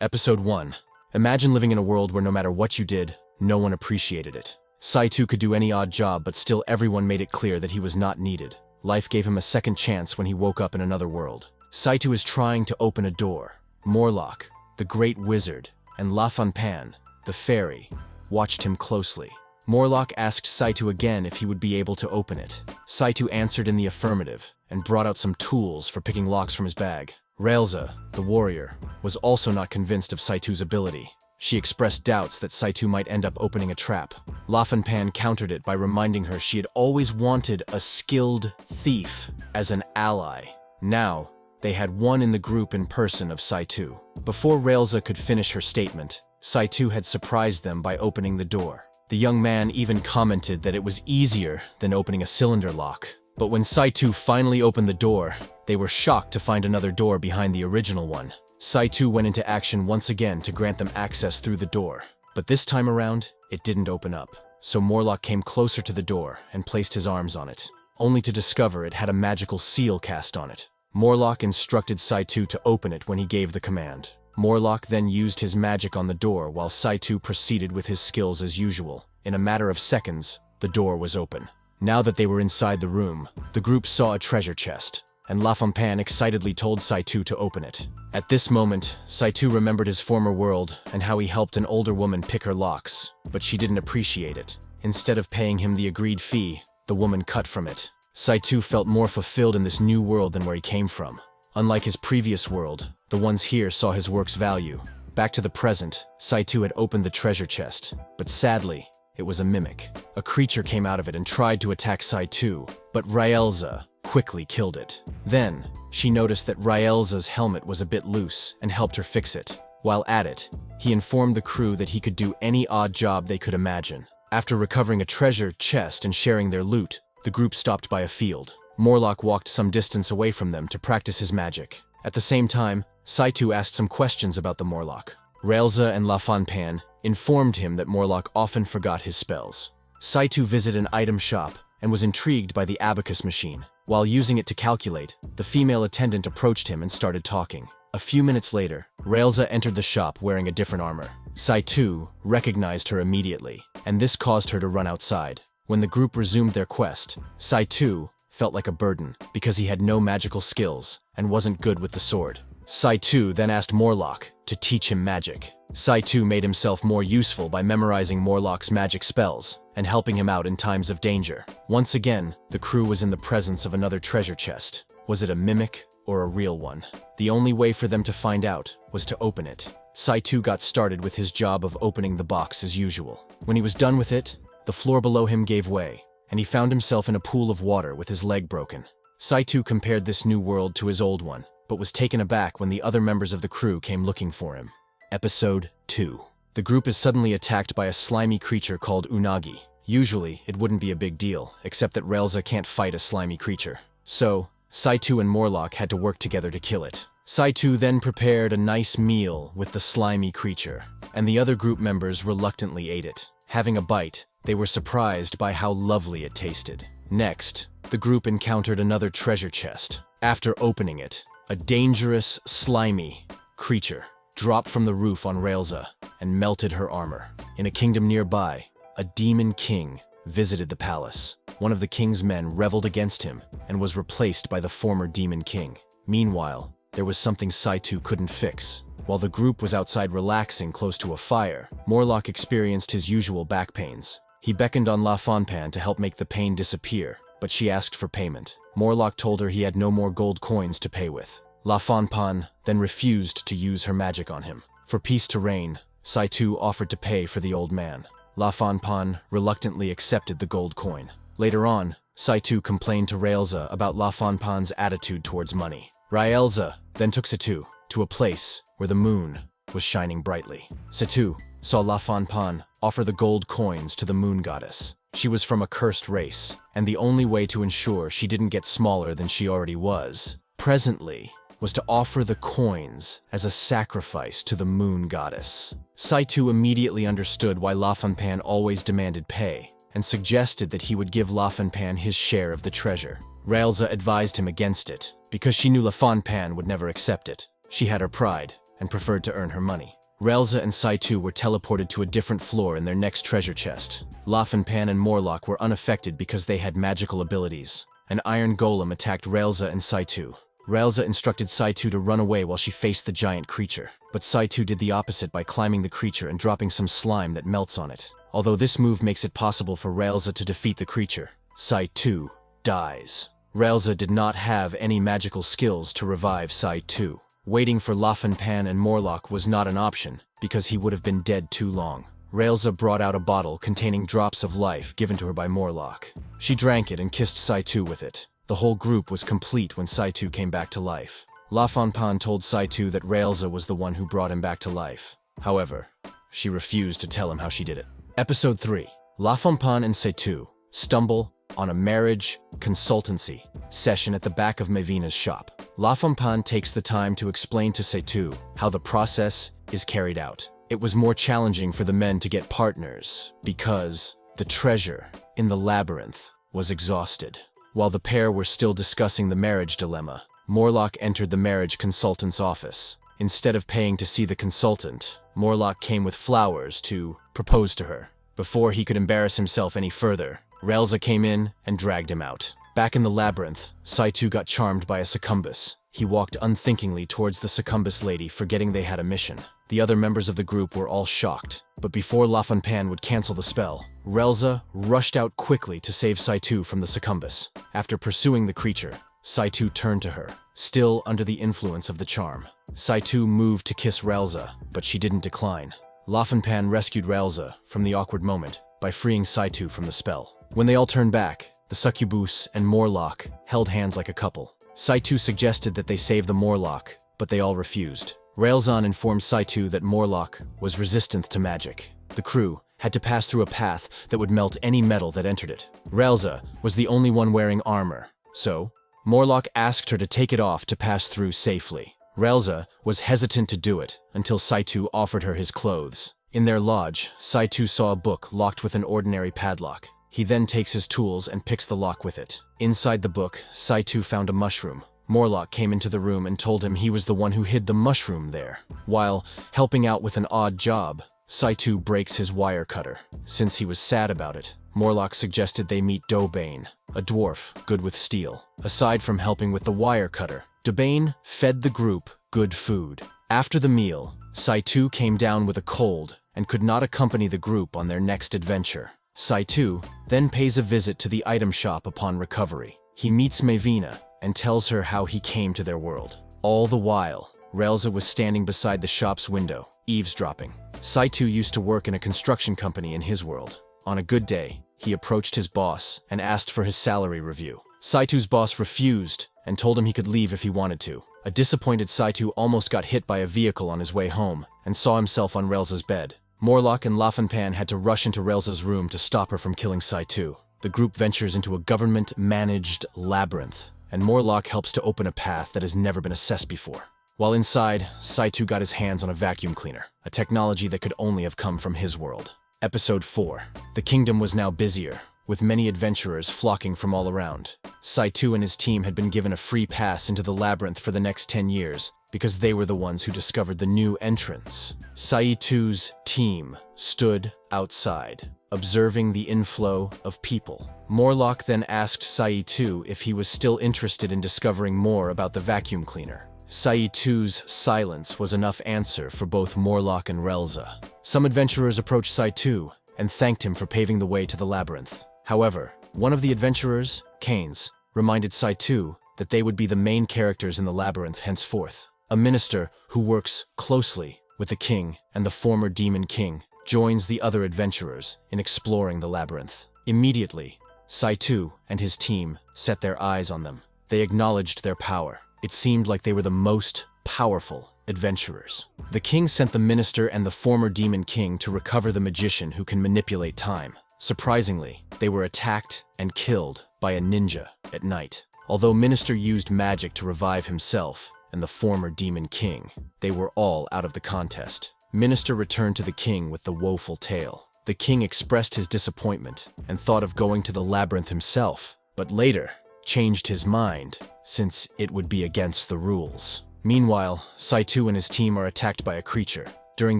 Episode 1. Imagine living in a world where no matter what you did, no one appreciated it. Saitou could do any odd job, but still everyone made it clear that he was not needed. Life gave him a second chance when he woke up in another world. Saitou is trying to open a door. Morlock, the great wizard, and La Fonpan, the fairy, watched him closely. Morlock asked Saitou again if he would be able to open it. Saitou answered in the affirmative and brought out some tools for picking locks from his bag. Raelza, the warrior, was also not convinced of Saitou's ability. She expressed doubts that Saitou might end up opening a trap. La Fonpan countered it by reminding her she had always wanted a skilled thief as an ally. Now, they had one in the group in person of Saitou. Before Raelza could finish her statement, Saitou had surprised them by opening the door. The young man even commented that it was easier than opening a cylinder lock. But when Saitou finally opened the door, they were shocked to find another door behind the original one. Saitou went into action once again to grant them access through the door. But this time around, it didn't open up. So Morlock came closer to the door and placed his arms on it, only to discover it had a magical seal cast on it. Morlock instructed Saitou to open it when he gave the command. Morlock then used his magic on the door while Saitou proceeded with his skills as usual. In a matter of seconds, the door was open. Now that they were inside the room, the group saw a treasure chest, and La Fonpan excitedly told Saitou to open it. At this moment, Saitou remembered his former world and how he helped an older woman pick her locks, but she didn't appreciate it. Instead of paying him the agreed fee, the woman cut from it. Saitou felt more fulfilled in this new world than where he came from. Unlike his previous world, the ones here saw his work's value. Back to the present, Saitou had opened the treasure chest, but sadly, it was a mimic. A creature came out of it and tried to attack Saitou, but Raelza quickly killed it. Then, she noticed that Raelza's helmet was a bit loose and helped her fix it. While at it, he informed the crew that he could do any odd job they could imagine. After recovering a treasure chest and sharing their loot, the group stopped by a field. Morlock walked some distance away from them to practice his magic. At the same time, Saitou asked some questions about the Morlock. Raelza and La Fonpan informed him that Morlock often forgot his spells. Saitou visited an item shop and was intrigued by the abacus machine. While using it to calculate, the female attendant approached him and started talking. A few minutes later, Raelza entered the shop wearing a different armor. Saitou recognized her immediately, and this caused her to run outside. When the group resumed their quest, Saitou felt like a burden because he had no magical skills and wasn't good with the sword. Saitou then asked Morlock to teach him magic. Saitou made himself more useful by memorizing Morlock's magic spells and helping him out in times of danger. Once again, the crew was in the presence of another treasure chest. Was it a mimic or a real one? The only way for them to find out was to open it. Saitou got started with his job of opening the box as usual. When he was done with it, the floor below him gave way, and he found himself in a pool of water with his leg broken. Saitou compared this new world to his old one, but was taken aback when the other members of the crew came looking for him. Episode 2. The group is suddenly attacked by a slimy creature called Unagi. Usually, it wouldn't be a big deal, except that Raelza can't fight a slimy creature. So, Saitou and Morlock had to work together to kill it. Saitou then prepared a nice meal with the slimy creature, and the other group members reluctantly ate it. Having a bite, they were surprised by how lovely it tasted. Next, the group encountered another treasure chest. After opening it, a dangerous, slimy creature dropped from the roof on Raelza and melted her armor. In a kingdom nearby, a demon king visited the palace. One of the king's men rebelled against him and was replaced by the former demon king. Meanwhile, there was something Saitou couldn't fix. While the group was outside relaxing close to a fire, Morlock experienced his usual back pains. He beckoned on La Fonpan to help make the pain disappear, but she asked for payment. Morlock told her he had no more gold coins to pay with. La Fonpan then refused to use her magic on him. For peace to reign, Saitou offered to pay for the old man. La Fonpan reluctantly accepted the gold coin. Later on, Saitou complained to Raelza about La Fonpan's attitude towards money. Raelza then took Saitou to a place where the moon was shining brightly. Saitou saw La Fonpan offer the gold coins to the moon goddess. She was from a cursed race, and the only way to ensure she didn't get smaller than she already was, presently, was to offer the coins as a sacrifice to the moon goddess. Saitou immediately understood why La Fonpan always demanded pay, and suggested that he would give La Fonpan his share of the treasure. Raelza advised him against it, because she knew La Fonpan would never accept it. She had her pride, and preferred to earn her money. Relza and Saitou were teleported to a different floor in their next treasure chest. Lafanpan and Morlock were unaffected because they had magical abilities. An iron golem attacked Relza and Saitou. Relza instructed Saitou to run away while she faced the giant creature, but Saitou did the opposite by climbing the creature and dropping some slime that melts on it. Although this move makes it possible for Relza to defeat the creature, Saitou dies. Relza did not have any magical skills to revive Saitou. Waiting for Lafanpan and Morlock was not an option, because he would have been dead too long. Relza brought out a bottle containing drops of life given to her by Morlock. She drank it and kissed Saitou with it. The whole group was complete when Saitou came back to life. Lafanpan told Saitou that Relza was the one who brought him back to life. However, she refused to tell him how she did it. Episode 3. Lafanpan and Saitou stumble on a marriage consultancy session at the back of Mavina's shop. Lafanpan takes the time to explain to Saitou how the process is carried out. It was more challenging for the men to get partners because the treasure in the labyrinth was exhausted. While the pair were still discussing the marriage dilemma, Morlock entered the marriage consultant's office. Instead of paying to see the consultant, Morlock came with flowers to propose to her. Before he could embarrass himself any further, Relza came in and dragged him out. Back in the labyrinth, Saitou got charmed by a succumbus. He walked unthinkingly towards the succumbus lady, forgetting they had a mission. The other members of the group were all shocked, but before Lafanpan would cancel the spell, Relza rushed out quickly to save Saitou from the succumbus. After pursuing the creature, Saitou turned to her, still under the influence of the charm. Saitou moved to kiss Relza, but she didn't decline. Lafanpan rescued Relza from the awkward moment by freeing Saitou from the spell. When they all turned back, the succubus and Morlock held hands like a couple. Saitou suggested that they save the Morlock, but they all refused. Relzan informed Saitou that Morlock was resistant to magic. The crew had to pass through a path that would melt any metal that entered it. Relza was the only one wearing armor, so Morlock asked her to take it off to pass through safely. Relza was hesitant to do it until Saitou offered her his clothes. In their lodge, Saitou saw a book locked with an ordinary padlock. He then takes his tools and picks the lock with it. Inside the book, Saitou found a mushroom. Morlock came into the room and told him he was the one who hid the mushroom there. While helping out with an odd job, Saitou breaks his wire cutter. Since he was sad about it, Morlock suggested they meet Dobane, a dwarf good with steel. Aside from helping with the wire cutter, Dobane fed the group good food. After the meal, Saitou came down with a cold and could not accompany the group on their next adventure. Saitou then pays a visit to the item shop upon recovery. He meets Mavina and tells her how he came to their world. All the while, Relza was standing beside the shop's window, eavesdropping. Saitou used to work in a construction company in his world. On a good day, he approached his boss and asked for his salary review. Saitou's boss refused and told him he could leave if he wanted to. A disappointed Saitou almost got hit by a vehicle on his way home and saw himself on Relza's bed. Morlock and Lafanpan had to rush into Relza's room to stop her from killing Saitou. The group ventures into a government-managed labyrinth, and Morlock helps to open a path that has never been assessed before. While inside, Saitou got his hands on a vacuum cleaner, a technology that could only have come from his world. Episode 4. The kingdom was now busier, with many adventurers flocking from all around. Saitou and his team had been given a free pass into the labyrinth for the next 10 years, because they were the ones who discovered the new entrance. Saitou's team stood outside, observing the inflow of people. Morlock then asked Saitou if he was still interested in discovering more about the vacuum cleaner. Saitou's silence was enough answer for both Morlock and Relza. Some adventurers approached Saitou and thanked him for paving the way to the labyrinth. However, one of the adventurers, Keynes, reminded Saitou that they would be the main characters in the labyrinth henceforth. A minister who works closely with the king and the former demon king joins the other adventurers in exploring the labyrinth. Immediately, Saitou and his team set their eyes on them. They acknowledged their power. It seemed like they were the most powerful adventurers. The king sent the minister and the former demon king to recover the magician who can manipulate time. Surprisingly, they were attacked and killed by a ninja at night. Although Minister used magic to revive himself and the former demon king, they were all out of the contest. Minister returned to the king with the woeful tale. The king expressed his disappointment and thought of going to the labyrinth himself, but later changed his mind since it would be against the rules. Meanwhile, Saitou and his team are attacked by a creature. During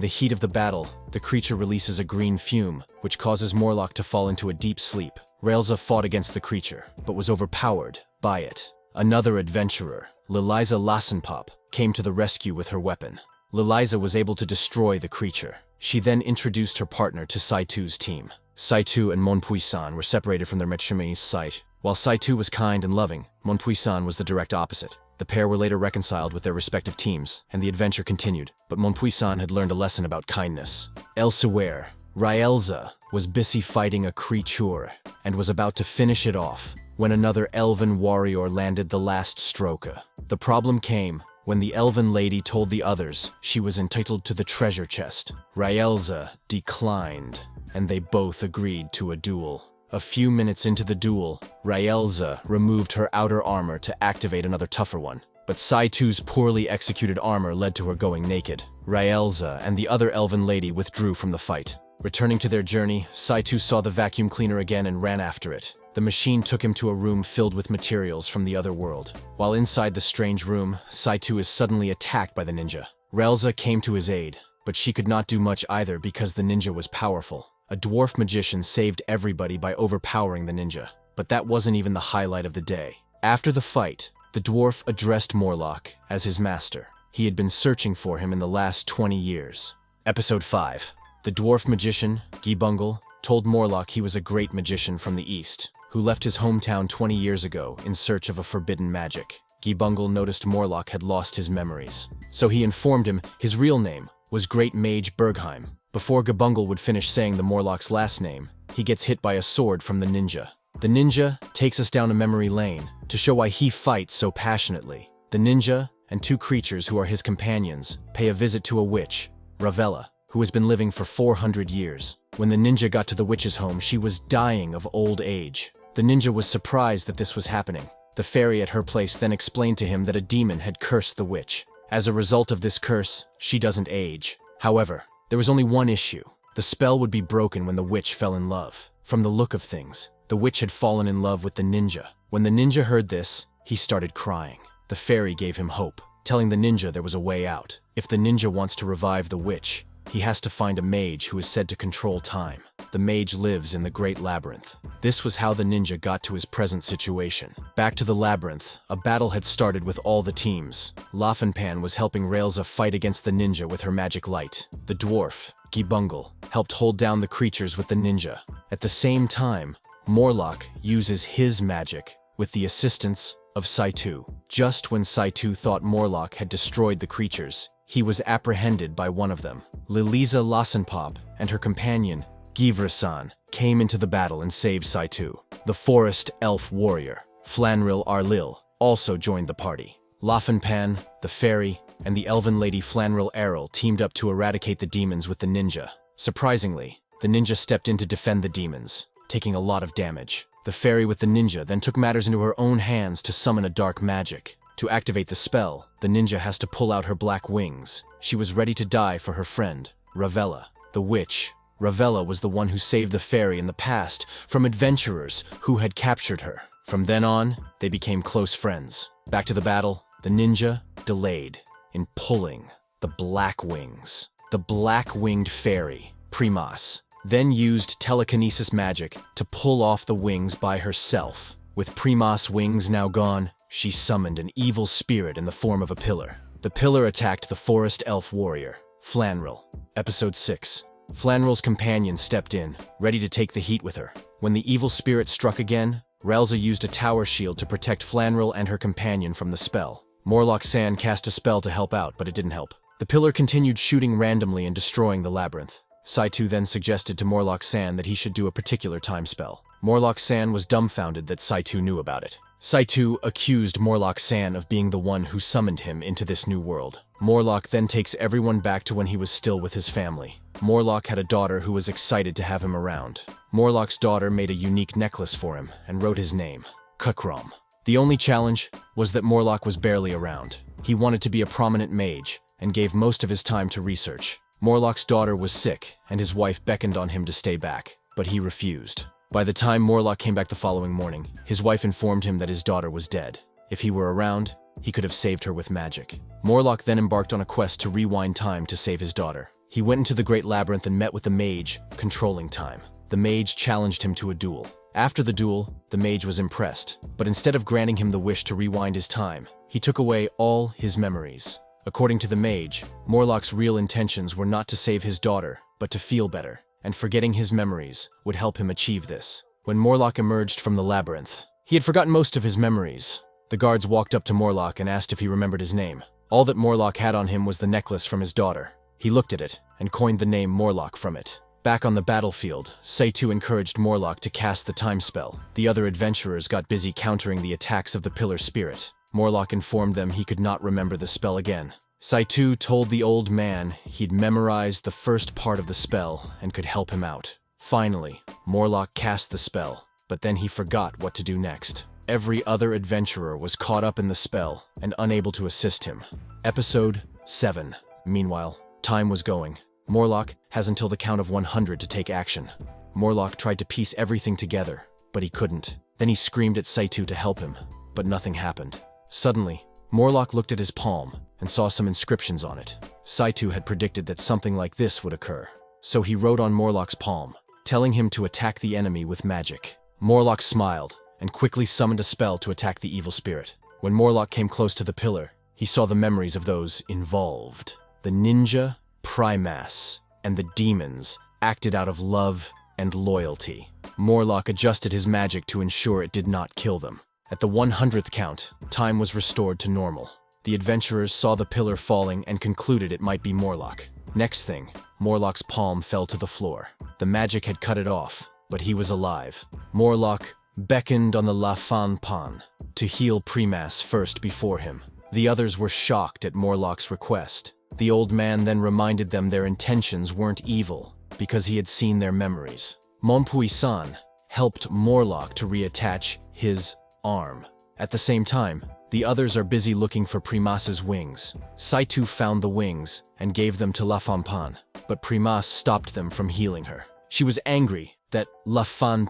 the heat of the battle, the creature releases a green fume, which causes Morlock to fall into a deep sleep. Raelza fought against the creature, but was overpowered by it. Another adventurer, Liliza Lassenpop, came to the rescue with her weapon. Liliza was able to destroy the creature. She then introduced her partner to Saitou's team. Saitou and Monpuisan were separated from their maître site. While Saitou was kind and loving, Monpuisan was the direct opposite. The pair were later reconciled with their respective teams, and the adventure continued, but Monpuisan had learned a lesson about kindness. Elsewhere, Raelza was busy fighting a creature, and was about to finish it off, when another elven warrior landed the last stroke. The problem came when the elven lady told the others she was entitled to the treasure chest. Raelza declined, and they both agreed to a duel. A few minutes into the duel, Raelza removed her outer armor to activate another tougher one, but Saitou's poorly executed armor led to her going naked. Raelza and the other elven lady withdrew from the fight. Returning to their journey, Saitou saw the vacuum cleaner again and ran after it. The machine took him to a room filled with materials from the other world. While inside the strange room, Saitou is suddenly attacked by the ninja. Raelza came to his aid, but she could not do much either because the ninja was powerful. A dwarf magician saved everybody by overpowering the ninja, but that wasn't even the highlight of the day. After the fight, the dwarf addressed Morlock as his master. He had been searching for him in the last 20 years. Episode 5. The dwarf magician, Gibungle, told Morlock he was a great magician from the east, who left his hometown 20 years ago in search of a forbidden magic. Gibungle noticed Morlock had lost his memories, so he informed him his real name was Great Mage Bergheim. Before Gibungle would finish saying the Morlock's last name, he gets hit by a sword from the ninja. The ninja takes us down a memory lane to show why he fights so passionately. The ninja and two creatures who are his companions pay a visit to a witch, Ravella, who has been living for 400 years. When the ninja got to the witch's home, she was dying of old age. The ninja was surprised that this was happening. The fairy at her place then explained to him that a demon had cursed the witch. As a result of this curse, she doesn't age. However, there was only one issue. The spell would be broken when the witch fell in love. From the look of things, the witch had fallen in love with the ninja. When the ninja heard this, he started crying. The fairy gave him hope, telling the ninja there was a way out. If the ninja wants to revive the witch, he has to find a mage who is said to control time. The mage lives in the Great Labyrinth. This was how the ninja got to his present situation. Back to the labyrinth, a battle had started with all the teams. Laufenpan was helping Raelza fight against the ninja with her magic light. The dwarf, Gibungle, helped hold down the creatures with the ninja. At the same time, Morlock uses his magic with the assistance of Saitou. Just when Saitou thought Morlock had destroyed the creatures, he was apprehended by one of them. Liliza Lassenpop and her companion, Givrasan, came into the battle and saved Saitou. The forest elf warrior, Flanril Arlil, also joined the party. Laufenpan, the fairy, and the elven lady Flanril Aril teamed up to eradicate the demons with the ninja. Surprisingly, the ninja stepped in to defend the demons, taking a lot of damage. The fairy with the ninja then took matters into her own hands to summon a dark magic. To activate the spell, the ninja has to pull out her black wings. She was ready to die for her friend, Ravella. The witch, Ravella, was the one who saved the fairy in the past from adventurers who had captured her. From then on, they became close friends. Back to the battle, the ninja delayed in pulling the black wings. The black-winged fairy, Primas, then used telekinesis magic to pull off the wings by herself. With Primas' wings now gone, she summoned an evil spirit in the form of a pillar. The pillar attacked the forest elf warrior, Flanril. Episode 6. Flanril's companion stepped in, ready to take the heat with her. When the evil spirit struck again, Raelza used a tower shield to protect Flanril and her companion from the spell. Morlock San cast a spell to help out, but it didn't help. The pillar continued shooting randomly and destroying the labyrinth. Saitou then suggested to Morlock San that he should do a particular time spell. Morlock San was dumbfounded that Saitou knew about it. Saitou accused Morlock San of being the one who summoned him into this new world. Morlock then takes everyone back to when he was still with his family. Morlock had a daughter who was excited to have him around. Morlock's daughter made a unique necklace for him and wrote his name, Kukrom. The only challenge was that Morlock was barely around. He wanted to be a prominent mage and gave most of his time to research. Morlock's daughter was sick and his wife beckoned on him to stay back, but he refused. By the time Morlock came back the following morning, his wife informed him that his daughter was dead. If he were around, he could have saved her with magic. Morlock then embarked on a quest to rewind time to save his daughter. He went into the Great Labyrinth and met with the mage, controlling time. The mage challenged him to a duel. After the duel, the mage was impressed, but instead of granting him the wish to rewind his time, he took away all his memories. According to the mage, Morlock's real intentions were not to save his daughter, but to feel better, and forgetting his memories would help him achieve this. When Morlock emerged from the labyrinth, he had forgotten most of his memories. The guards walked up to Morlock and asked if he remembered his name. All that Morlock had on him was the necklace from his daughter. He looked at it and coined the name Morlock from it. Back on the battlefield, Saitou encouraged Morlock to cast the time spell. The other adventurers got busy countering the attacks of the pillar spirit. Morlock informed them he could not remember the spell again. Saitou told the old man he'd memorized the first part of the spell and could help him out. Finally, Morlock cast the spell, but then he forgot what to do next. Every other adventurer was caught up in the spell and unable to assist him. Episode 7. Meanwhile, time was going. Morlock has until the count of 100 to take action. Morlock tried to piece everything together, but he couldn't. Then he screamed at Saitou to help him, but nothing happened. Suddenly, Morlock looked at his palm and saw some inscriptions on it. Saitou had predicted that something like this would occur, so he wrote on Morlock's palm, telling him to attack the enemy with magic. Morlock smiled and quickly summoned a spell to attack the evil spirit. When Morlock came close to the pillar, he saw the memories of those involved. The ninja, Primas, and the demons acted out of love and loyalty. Morlock adjusted his magic to ensure it did not kill them. At the 100th count, time was restored to normal. The adventurers saw the pillar falling and concluded it might be Morlock. Next thing, Morlock's palm fell to the floor. The magic had cut it off, but he was alive. Morlock beckoned on the La Fan Pan to heal Primas first before him. The others were shocked at Morlock's request. The old man then reminded them their intentions weren't evil, because he had seen their memories. Montpuissant helped Morlock to reattach his arm. At the same time, the others are busy looking for Primas's wings. Saitou found the wings and gave them to La Fan, but Primas stopped them from healing her. She was angry that La Fan,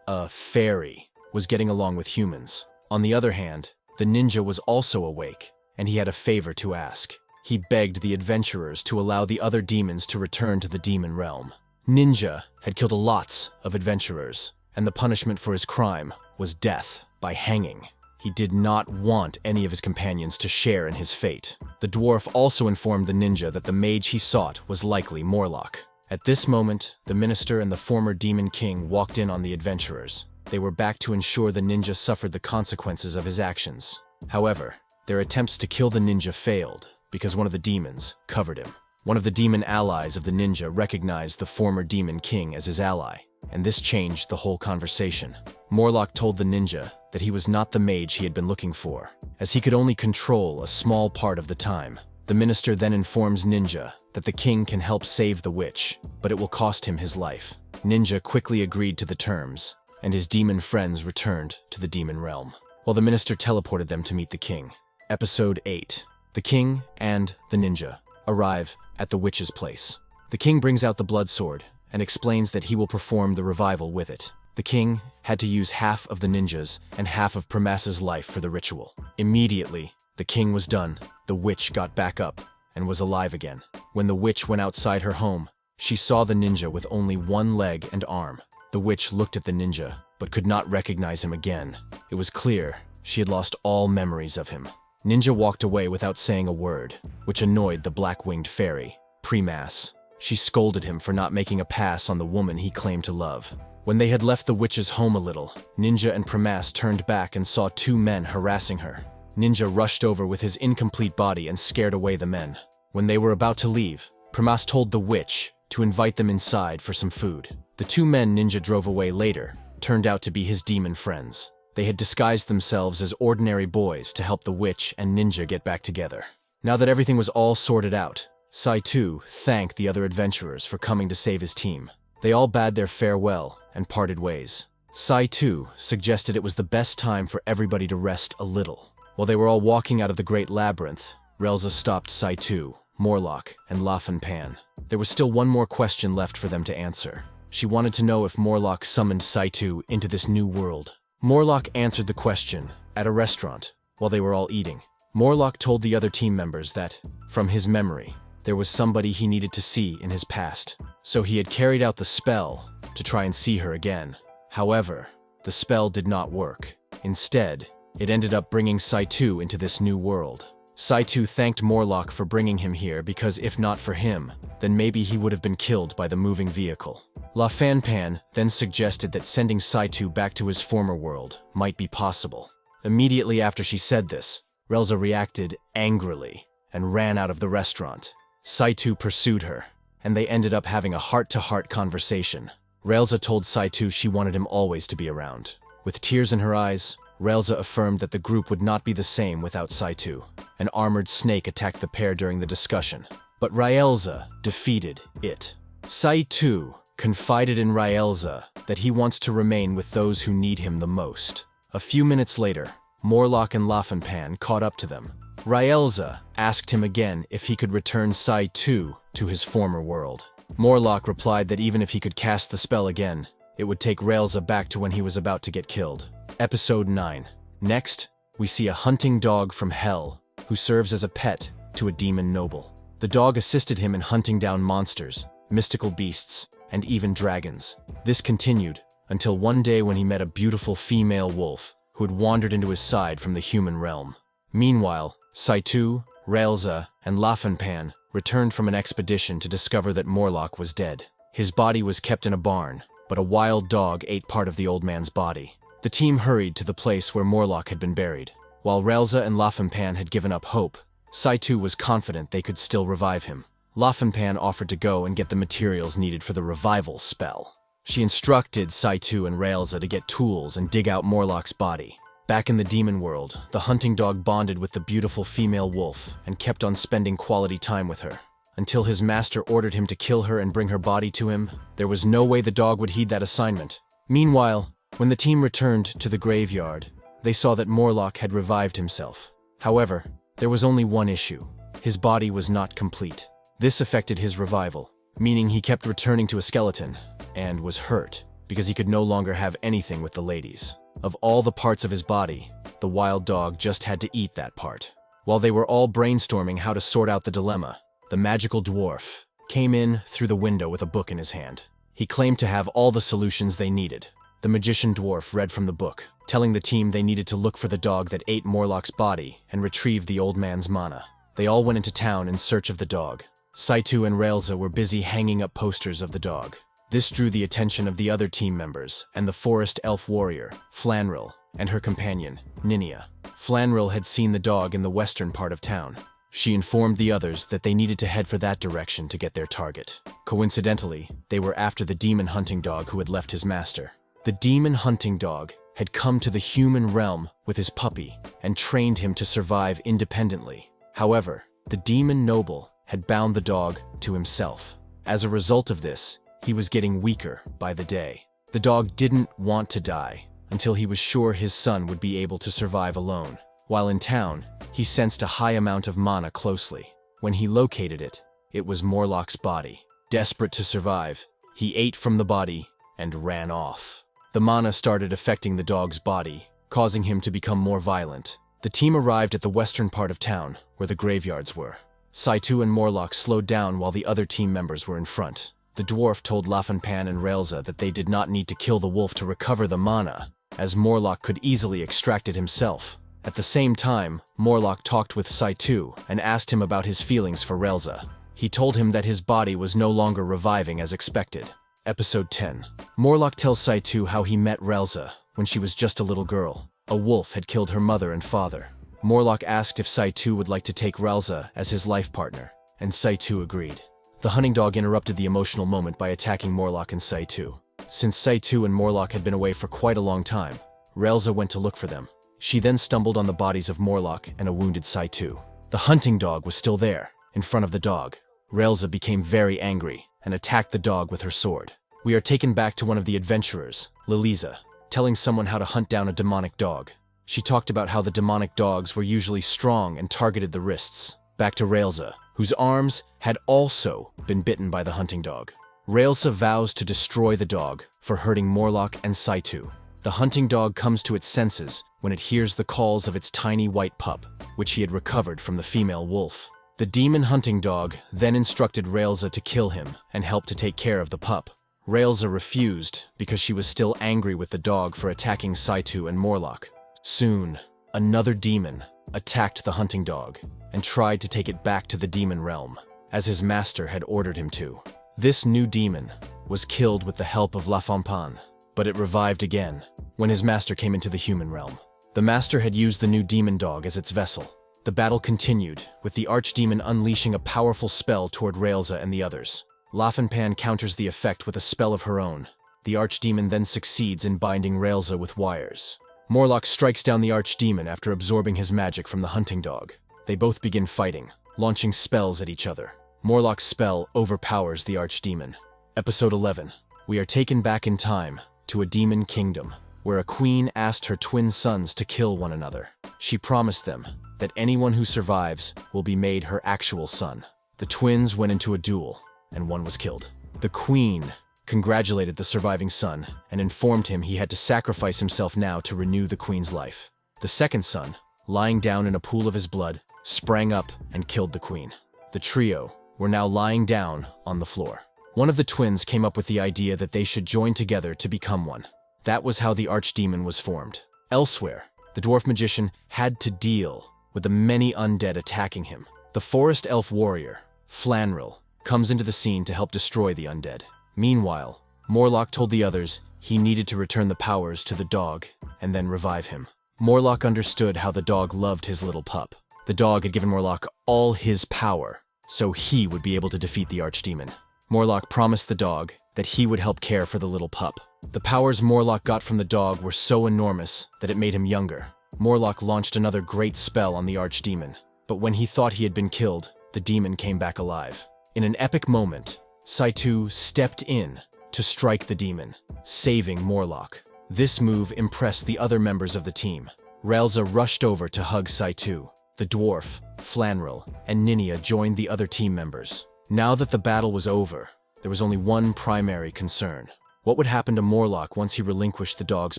a fairy, was getting along with humans. On the other hand, the ninja was also awake, and he had a favor to ask. He begged the adventurers to allow the other demons to return to the demon realm. Ninja had killed lots of adventurers, and the punishment for his crime was death by hanging. He did not want any of his companions to share in his fate. The dwarf also informed the ninja that the mage he sought was likely Morlock. At this moment, the minister and the former demon king walked in on the adventurers. They were back to ensure the ninja suffered the consequences of his actions. However, their attempts to kill the ninja failed because one of the demons covered him. One of the demon allies of the ninja recognized the former demon king as his ally, and this changed the whole conversation. Morlock told the ninja that he was not the mage he had been looking for, as he could only control a small part of the time. The minister then informs Ninja that the king can help save the witch, but it will cost him his life. Ninja quickly agreed to the terms, and his demon friends returned to the demon realm, while the minister teleported them to meet the king. Episode 8. The king and the ninja arrive at the witch's place. The king brings out the blood sword and explains that he will perform the revival with it. The king had to use half of the ninja's and half of Primas's life for the ritual. Immediately, the king was done. The witch got back up and was alive again. When the witch went outside her home, she saw the ninja with only one leg and arm. The witch looked at the ninja, but could not recognize him again. It was clear she had lost all memories of him. Ninja walked away without saying a word, which annoyed the black-winged fairy, Primas. She scolded him for not making a pass on the woman he claimed to love. When they had left the witch's home a little, Ninja and Primas turned back and saw two men harassing her. Ninja rushed over with his incomplete body and scared away the men. When they were about to leave, Primas told the witch to invite them inside for some food. The two men Ninja drove away later turned out to be his demon friends. They had disguised themselves as ordinary boys to help the witch and Ninja get back together. Now that everything was all sorted out, Saitou thanked the other adventurers for coming to save his team. They all bade their farewell and parted ways. Saitou suggested it was the best time for everybody to rest a little. While they were all walking out of the Great Labyrinth, Relza stopped Saitou, Morlock, and La Fan. There was still one more question left for them to answer. She wanted to know if Morlock summoned Saitou into this new world. Morlock answered the question at a restaurant while they were all eating. Morlock told the other team members that, from his memory, there was somebody he needed to see in his past, so he had carried out the spell to try and see her again. However, the spell did not work. Instead, it ended up bringing Saitou into this new world. Saitou thanked Morlock for bringing him here because if not for him, then maybe he would have been killed by the moving vehicle. La Fanpan then suggested that sending Saitou back to his former world might be possible. Immediately after she said this, Relza reacted angrily and ran out of the restaurant. Saitou pursued her, and they ended up having a heart-to-heart conversation. Relza told Saitou she wanted him always to be around. With tears in her eyes, Relza affirmed that the group would not be the same without Saitou. An armored snake attacked the pair during the discussion, but Ryelza defeated it. Saitou confided in Ryelza that he wants to remain with those who need him the most. A few minutes later, Morlock and Lafanpan caught up to them. Ryelza asked him again if he could return Saitou to his former world. Morlock replied that even if he could cast the spell again, it would take Ryelza back to when he was about to get killed. Episode 9. Next, we see a hunting dog from Hell who serves as a pet to a demon noble. The dog assisted him in hunting down monsters, mystical beasts, and even dragons. This continued until one day when he met a beautiful female wolf who had wandered into his side from the human realm. Meanwhile, Saitou, Ryelza, and Lafanpan returned from an expedition to discover that Morlock was dead. His body was kept in a barn, but a wild dog ate part of the old man's body. The team hurried to the place where Morlock had been buried. While Ryelza and Lafanpan had given up hope, Saitou was confident they could still revive him. Lafanpan offered to go and get the materials needed for the revival spell. She instructed Saitou and Ryelza to get tools and dig out Morlock's body. Back in the demon world, the hunting dog bonded with the beautiful female wolf and kept on spending quality time with her. Until his master ordered him to kill her and bring her body to him, there was no way the dog would heed that assignment. Meanwhile, when the team returned to the graveyard, they saw that Morlock had revived himself. However, there was only one issue. His body was not complete. This affected his revival, meaning he kept returning to a skeleton, and was hurt because he could no longer have anything with the ladies. Of all the parts of his body, the wild dog just had to eat that part. While they were all brainstorming how to sort out the dilemma, the magical dwarf came in through the window with a book in his hand. He claimed to have all the solutions they needed. The magician dwarf read from the book, telling the team they needed to look for the dog that ate Morlock's body and retrieve the old man's mana. They all went into town in search of the dog. Saitou and Ryelza were busy hanging up posters of the dog. This drew the attention of the other team members and the forest elf warrior, Flanril, and her companion, Ninia. Flanril had seen the dog in the western part of town. She informed the others that they needed to head for that direction to get their target. Coincidentally, they were after the demon hunting dog who had left his master. The demon hunting dog had come to the human realm with his puppy and trained him to survive independently. However, the demon noble had bound the dog to himself. As a result of this, he was getting weaker by the day. The dog didn't want to die until he was sure his son would be able to survive alone. While in town, he sensed a high amount of mana closely. When he located it, it was Morlock's body. Desperate to survive, he ate from the body and ran off. The mana started affecting the dog's body, causing him to become more violent. The team arrived at the western part of town, where the graveyards were. Saitou and Morlock slowed down while the other team members were in front. The dwarf told Lafanpan and Ryelza that they did not need to kill the wolf to recover the mana, as Morlock could easily extract it himself. At the same time, Morlock talked with Saitou and asked him about his feelings for Ryelza. He told him that his body was no longer reviving as expected. Episode 10. Morlock tells Saitou how he met Ryelza when she was just a little girl. A wolf had killed her mother and father. Morlock asked if Saitou would like to take Ryelza as his life partner, and Saitou agreed. The hunting dog interrupted the emotional moment by attacking Morlock and Saitou. Since Saitou and Morlock had been away for quite a long time, Ryelza went to look for them. She then stumbled on the bodies of Morlock and a wounded Saitou. The hunting dog was still there, in front of the dog. Ryelza became very angry and attacked the dog with her sword. We are taken back to one of the adventurers, Liliza, telling someone how to hunt down a demonic dog. She talked about how the demonic dogs were usually strong and targeted the wrists. Back to Ryelza, whose arms had also been bitten by the hunting dog. Ryelza vows to destroy the dog for hurting Morlock and Saitou. The hunting dog comes to its senses when it hears the calls of its tiny white pup, which he had recovered from the female wolf. The demon hunting dog then instructed Raelza to kill him and help to take care of the pup. Raelza refused because she was still angry with the dog for attacking Saitou and Morlock. Soon, another demon attacked the hunting dog and tried to take it back to the demon realm, as his master had ordered him to. This new demon was killed with the help of La Fontaine, but it revived again when his master came into the human realm. The master had used the new demon dog as its vessel. The battle continued, with the archdemon unleashing a powerful spell toward Raelza and the others. La Fontaine counters the effect with a spell of her own. The archdemon then succeeds in binding Raelza with wires. Morlock strikes down the archdemon after absorbing his magic from the hunting dog. They both begin fighting, launching spells at each other. Morlock's spell overpowers the archdemon. Episode 11. We are taken back in time to a demon kingdom, where a queen asked her twin sons to kill one another. She promised them that anyone who survives will be made her actual son. The twins went into a duel, and one was killed. The queen congratulated the surviving son and informed him he had to sacrifice himself now to renew the queen's life. The second son, lying down in a pool of his blood, sprang up and killed the queen. The trio were now lying down on the floor. One of the twins came up with the idea that they should join together to become one. That was how the archdemon was formed. Elsewhere, the dwarf magician had to deal with the many undead attacking him. The forest elf warrior, Flanril, comes into the scene to help destroy the undead. Meanwhile, Morlock told the others he needed to return the powers to the dog and then revive him. Morlock understood how the dog loved his little pup. The dog had given Morlock all his power, so he would be able to defeat the archdemon. Morlock promised the dog that he would help care for the little pup. The powers Morlock got from the dog were so enormous that it made him younger. Morlock launched another great spell on the archdemon, but when he thought he had been killed, the demon came back alive. In an epic moment, Saitou stepped in to strike the demon, saving Morlock. This move impressed the other members of the team. Raelza rushed over to hug Saitou. The dwarf, Flanril, and Ninia joined the other team members. Now that the battle was over, there was only one primary concern. What would happen to Morlock once he relinquished the dog's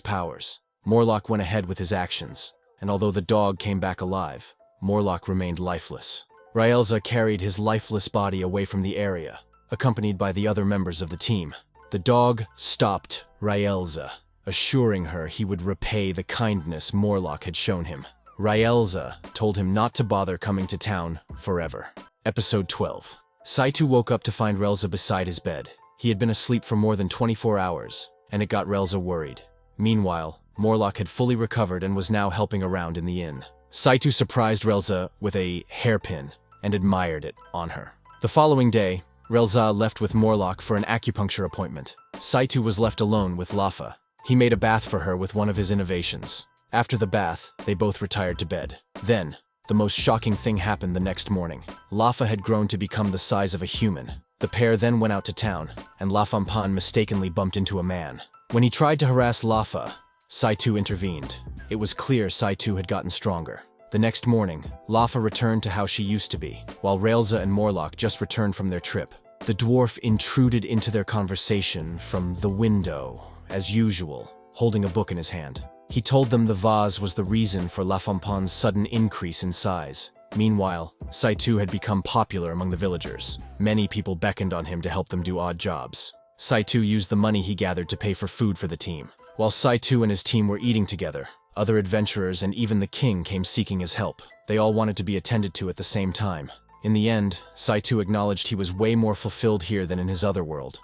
powers? Morlock went ahead with his actions, and although the dog came back alive, Morlock remained lifeless. Raelza carried his lifeless body away from the area, accompanied by the other members of the team. The dog stopped Raelza, assuring her he would repay the kindness Morlock had shown him. Raelza told him not to bother coming to town forever. Episode 12. Saitou woke up to find Raelza beside his bed. He had been asleep for more than 24 hours, and it got Raelza worried. Meanwhile, Morlock had fully recovered and was now helping around in the inn. Saitou surprised Raelza with a hairpin and admired it on her. The following day, Raelza left with Morlock for an acupuncture appointment. Saitou was left alone with Lafa. He made a bath for her with one of his innovations. After the bath, they both retired to bed. Then, the most shocking thing happened the next morning. Lafa had grown to become the size of a human. The pair then went out to town, and La Fontaine mistakenly bumped into a man. When he tried to harass Lafa, Saitou intervened. It was clear Saitou had gotten stronger. The next morning, Lafa returned to how she used to be, while Raelza and Morlock just returned from their trip. The dwarf intruded into their conversation from the window, as usual, holding a book in his hand. He told them the vase was the reason for La Fontaine's sudden increase in size. Meanwhile, Saitou had become popular among the villagers. Many people beckoned on him to help them do odd jobs. Saitou used the money he gathered to pay for food for the team. While Saitou and his team were eating together, other adventurers and even the king came seeking his help. They all wanted to be attended to at the same time. In the end, Saitou acknowledged he was way more fulfilled here than in his other world.